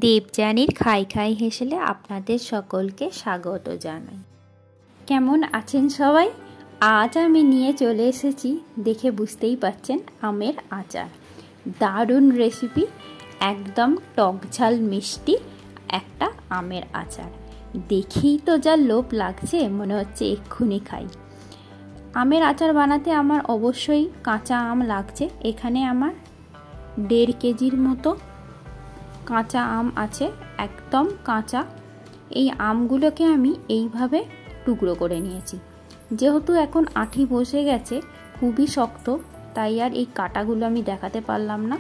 দেবযানীর খাই খাই হেসেলে আপনাদের সকলকে স্বাগত জানাই। কেমন আছেন সবাই? আজ আমি নিয়ে চলে এসেছি, দেখে বুঝতেই পাচ্ছেন, আমের আচার। দারুণ রেসিপি, একদম টক ঝাল মিষ্টি একটা আমের আচার। দেখেই তো যা লোভ লাগছে, মনে হচ্ছে এক্ষুনি খাই। আমের আচার বানাতে আমার অবশ্যই কাঁচা আম লাগছে। এখানে আমার 1.5 কেজির মতো কাঁচা আম আছে, একদম কাঁচা। এই আমগুলোকে আমি এইভাবে টুকরো করে নিয়েছি। যেহেতু এখন আঁটি বসে গেছে, খুবই শক্ত, তাই আর এই কাঁটাগুলো আমি দেখাতে পারলাম না।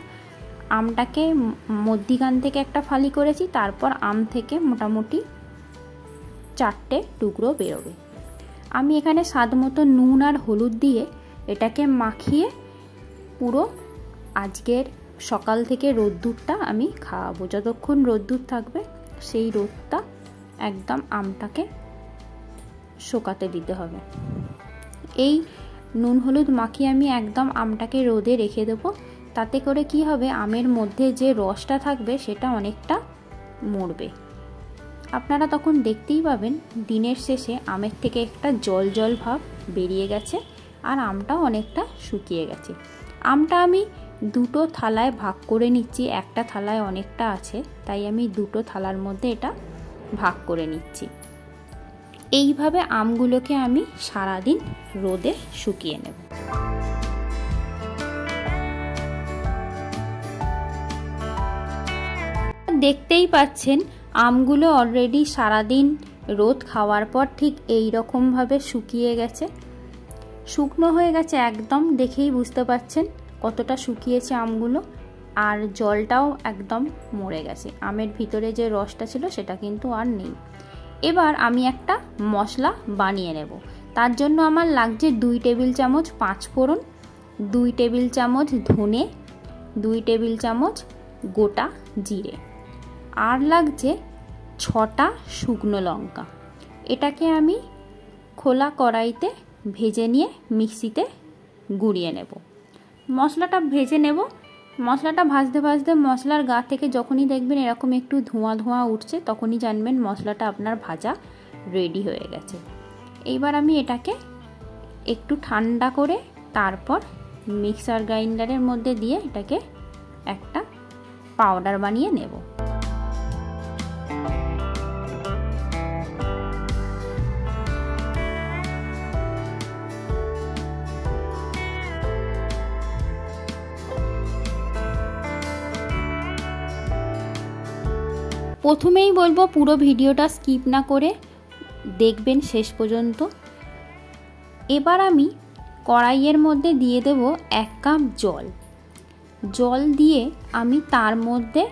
আমটাকে মধ্যিখান থেকে একটা ফালি করেছি, তারপর আম থেকে মোটামুটি 4টে টুকরো বেরোবে। আমি এখানে স্বাদ মতো নুন আর হলুদ দিয়ে এটাকে মাখিয়ে পুরো আজকের সকাল থেকে রোদ্দুরটা আমি খাওয়াবো। যতক্ষণ রোদ্দুর থাকবে সেই রোদটা একদম আমটাকে শুকাতে দিতে হবে। এই নুন হলুদ মাখিয়ে আমি একদম আমটাকে রোদে রেখে দেবো। তাতে করে কি হবে, আমের মধ্যে যে রসটা থাকবে সেটা অনেকটা মরবে। আপনারা তখন দেখতেই পাবেন দিনের শেষে আমের থেকে একটা জল জল ভাব বেরিয়ে গেছে আর আমটাও অনেকটা শুকিয়ে গেছে। আমটা আমি 2টো থালায় ভাগ করে নিচ্ছি। একটা থালায় অনেকটা আছে, তাই আমি 2টো থালার মধ্যে এটা ভাগ করে নিচ্ছি। এইভাবে আমগুলোকে আমি সারাদিন রোদে শুকিয়ে নেব। দেখতেই পাচ্ছেন আমগুলো অলরেডি সারাদিন রোদ খাওয়ার পর ঠিক এই রকমভাবে শুকিয়ে গেছে, শুকনো হয়ে গেছে একদম। দেখেই বুঝতে পাচ্ছেন কতটা শুকিয়েছে আমগুলো, আর জলটাও একদম মরে গেছে। আমের ভিতরে যে রসটা ছিল সেটা কিন্তু আর নেই। এবার আমি একটা মশলা বানিয়ে নেব। তার জন্য আমার লাগছে 2 টেবিল চামচ 5 ফোড়ন, 2 টেবিল চামচ ধনে, 2 টেবিল চামচ গোটা জিরে, আর লাগছে 6টা শুকনো লঙ্কা। এটাকে আমি খোলা কড়াইতে ভেজে নিয়ে মিক্সিতে গুঁড়িয়ে নেব। মশলাটা ভেজে নেব। মশলাটা ভাজতে ভাজতে মশলার গা থেকে যখনই দেখবেন এরকম একটু ধোঁয়া ধোঁয়া উঠছে, তখনই জানবেন মশলাটা আপনার ভাজা রেডি হয়ে গেছে। এইবার আমি এটাকে একটু ঠান্ডা করে তারপর মিক্সার গ্রাইন্ডারের মধ্যে দিয়ে এটাকে একটা পাউডার বানিয়ে নেব। প্রথমেই বলবো পুরো ভিডিওটা স্কিপ না করে দেখবেন শেষ পর্যন্ত। এবার আমি কড়াইয়ের মধ্যে দিয়ে দেব 1 কাপ জল। জল দিয়ে আমি তার মধ্যে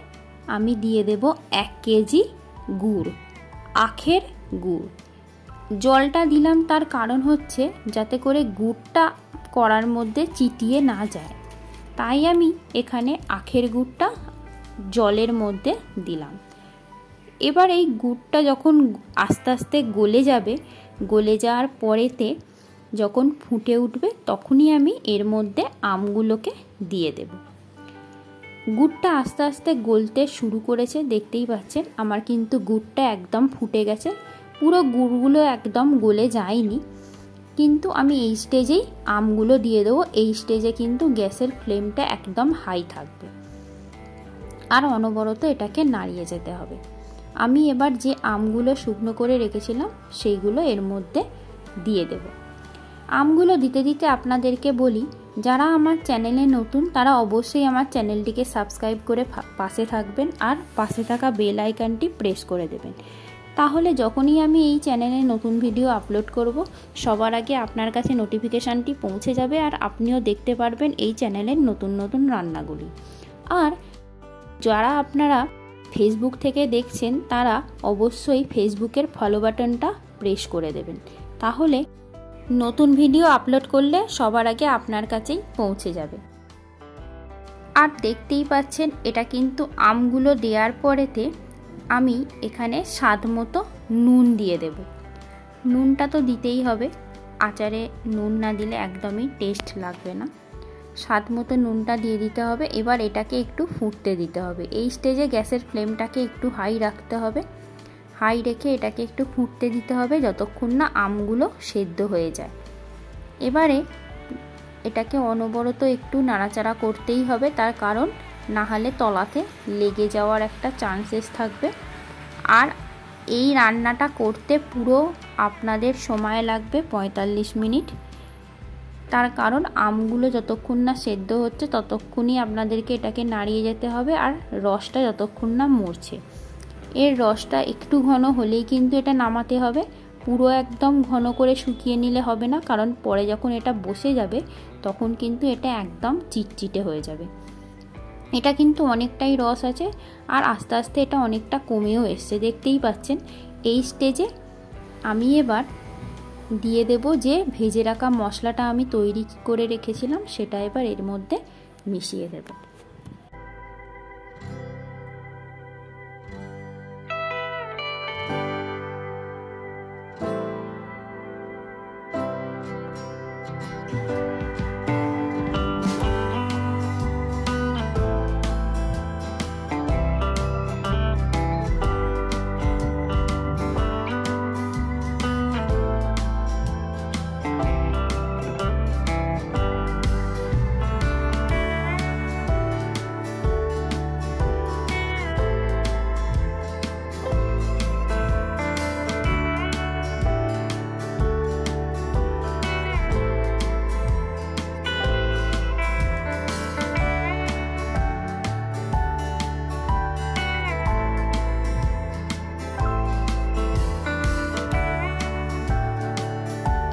দিয়ে দেব 1 কেজি গুড়, আখের গুড়। জলটা দিলাম তার কারণ হচ্ছে যাতে করে গুড়টা কড়ার মধ্যে চিটিয়ে না যায়, তাই আমি এখানে আখের গুড়টা জলের মধ্যে দিলাম। এবার এই গুড়টা যখন আস্তে আস্তে গলে যাবে, গলে যাওয়ার পরেতে যখন ফুটে উঠবে তখনই আমি এর মধ্যে আমগুলোকে দিয়ে দেব। গুড়টা আস্তে আস্তে গলতে শুরু করেছে, দেখতেই পাচ্ছেন। আমার কিন্তু গুড়টা একদম ফুটে গেছে, পুরো গুড়গুলো একদম গলে যায়নি, কিন্তু আমি এই স্টেজেই আমগুলো দিয়ে দেবো। এই স্টেজে কিন্তু গ্যাসের ফ্লেমটা একদম হাই থাকবে আর অনবরত এটাকে নাড়িয়ে যেতে হবে। আমি এবার যে আমগুলো শুকনো করে রেখেছিলাম সেইগুলো এর মধ্যে দিয়ে দেব। আমগুলো দিতে দিতে আপনাদেরকে বলি, যারা আমার চ্যানেলে নতুন তারা অবশ্যই আমার চ্যানেলটিকে সাবস্ক্রাইব করে পাশে থাকবেন আর পাশে থাকা বেল আইকনটি প্রেস করে দেবেন। তাহলে যখনই আমি এই চ্যানেলে নতুন ভিডিও আপলোড করব সবার আগে আপনার কাছে নোটিফিকেশানটি পৌঁছে যাবে আর আপনিও দেখতে পারবেন এই চ্যানেলের নতুন নতুন রান্নাগুলি। আর যারা আপনারা ফেসবুক থেকে দেখছেন তারা অবশ্যই ফেসবুকের ফলো বাটনটা প্রেস করে দেবেন, তাহলে নতুন ভিডিও আপলোড করলে সবার আগে আপনার কাছেই পৌঁছে যাবে। আর দেখতেই পাচ্ছেন এটা কিন্তু আমগুলো দেওয়ার পরেতে আমি এখানে স্বাদ মতো নুন দিয়ে দেব। নুনটা তো দিতেই হবে, আচারে নুন না দিলে একদমই টেস্ট লাগবে না। স্বাদ মতো নুনটা দিয়ে দিতে হবে। এবার এটাকে একটু ফুটতে দিতে হবে। এই স্টেজে গ্যাসের ফ্লেমটাকে একটু হাই রাখতে হবে। হাই রেখে এটাকে একটু ফুটতে দিতে হবে যতক্ষণ না আমগুলো সেদ্ধ হয়ে যায়। এবারে এটাকে অনবরত একটু নাড়াচাড়া করতেই হবে, তার কারণ না হলে তলাতে লেগে যাওয়ার একটা চান্সেস থাকবে। আর এই রান্নাটা করতে পুরো আপনাদের সময় লাগবে 45 মিনিট। তার কারণ আমগুলো যতক্ষণ না সেদ্ধ হচ্ছে ততক্ষণই আপনাদেরকে এটাকে নাড়িয়ে যেতে হবে, আর রসটা যতক্ষণ না মরছে। এর রসটা একটু ঘন হলেই কিন্তু এটা নামাতে হবে। পুরো একদম ঘন করে শুকিয়ে নিলে হবে না, কারণ পরে যখন এটা বসে যাবে তখন কিন্তু এটা একদম চিটচিটে হয়ে যাবে। এটা কিন্তু অনেকটাই রস আছে, আর আস্তে আস্তে এটা অনেকটা কমেও এসছে, দেখতেই পাচ্ছেন। এই স্টেজে আমি এবার দিয়ে দেব যে ভেজে রাখা মশলাটা আমি তৈরি করে রেখেছিলাম, সেটা এবার এর মধ্যে মিশিয়ে দেব।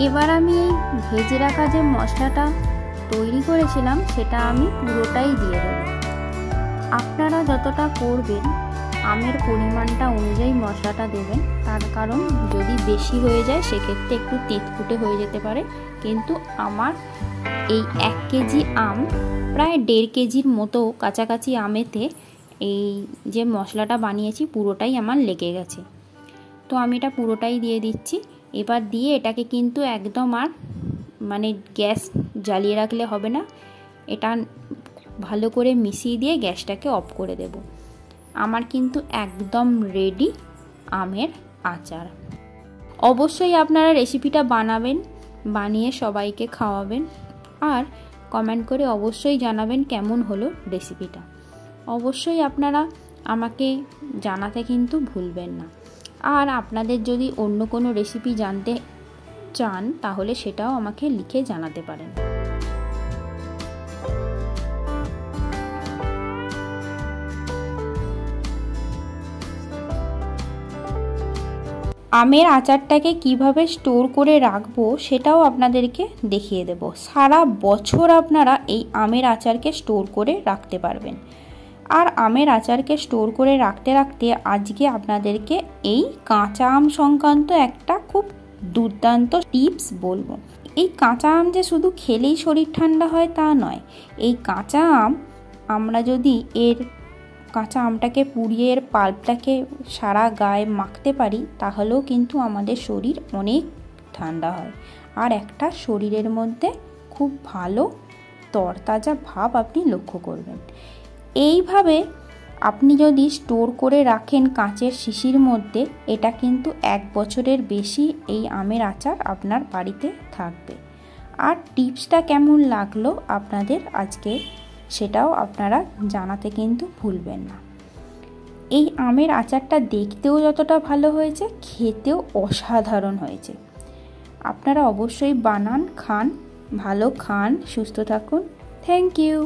এবার আমি এই ভেজে রাখা যে মশলাটা তৈরি করেছিলাম সেটা আমি পুরোটাই দিয়ে দেব। আপনারা যতটা করবেন আমের পরিমাণটা অনুযায়ী মশলাটা দেবেন, তার কারণ যদি বেশি হয়ে যায় সেক্ষেত্রে একটু তেঁতকুটে হয়ে যেতে পারে। কিন্তু আমার এই 1 কেজি আম প্রায় 1.5 কেজির মতো কাছাকাছি আমেতে এই যে মশলাটা বানিয়েছি পুরোটাই আমার লেগে গেছে। তো আমি এটা পুরোটাই দিয়ে দিচ্ছি। এবার দিয়ে এটাকে কিন্তু একদম আর মানে গ্যাস জ্বালিয়ে রাখলে হবে না, এটা ভালো করে মিশিয়ে দিয়ে গ্যাসটাকে অফ করে দেব। আমার কিন্তু একদম রেডি আমের আচার। অবশ্যই আপনারা রেসিপিটা বানাবেন, বানিয়ে সবাইকে খাওয়াবেন, আর কমেন্ট করে অবশ্যই জানাবেন কেমন হলো রেসিপিটা। অবশ্যই আপনারা আমাকে জানাতে কিন্তু ভুলবেন না। আর আপনাদের যদি অন্য কোনো রেসিপি জানতে চান তাহলে সেটাও আমাকে লিখে জানাতে পারেন। আমের আচারটাকে কিভাবে স্টোর করে রাখবো সেটাও আপনাদেরকে দেখিয়ে দেব। সারা বছর আপনারা এই আমের আচারকে স্টোর করে রাখতে পারবেন। আর আমের আচারকে স্টোর করে রাখতে রাখতে আজকে আপনাদেরকে এই কাঁচা আম সংক্রান্ত একটা খুব দুর্দান্ত টিপস বলবো। এই কাঁচা আম যে শুধু খেলেই শরীর ঠান্ডা হয় তা নয়। এই কাঁচা আম আমরা যদি এর কাঁচা আমটাকে পুড়িয়ে এর পাল্পটাকে সারা গায়ে মাখতে পারি তাহলেও কিন্তু আমাদের শরীর অনেক ঠান্ডা হয়, আর একটা শরীরের মধ্যে খুব ভালো তরতাজা ভাব আপনি লক্ষ্য করবেন। এইভাবে আপনি যদি স্টোর করে রাখেন কাঁচের শিশির মধ্যে, এটা কিন্তু 1 বছরের বেশি এই আমের আচার আপনার বাড়িতে থাকবে। আর টিপসটা কেমন লাগলো আপনাদের আজকে সেটাও আপনারা জানাতে কিন্তু ভুলবেন না। এই আমের আচারটা দেখতেও যতটা ভালো হয়েছে খেতেও অসাধারণ হয়েছে। আপনারা অবশ্যই বানান, খান, ভালো খান, সুস্থ থাকুন। Thank you.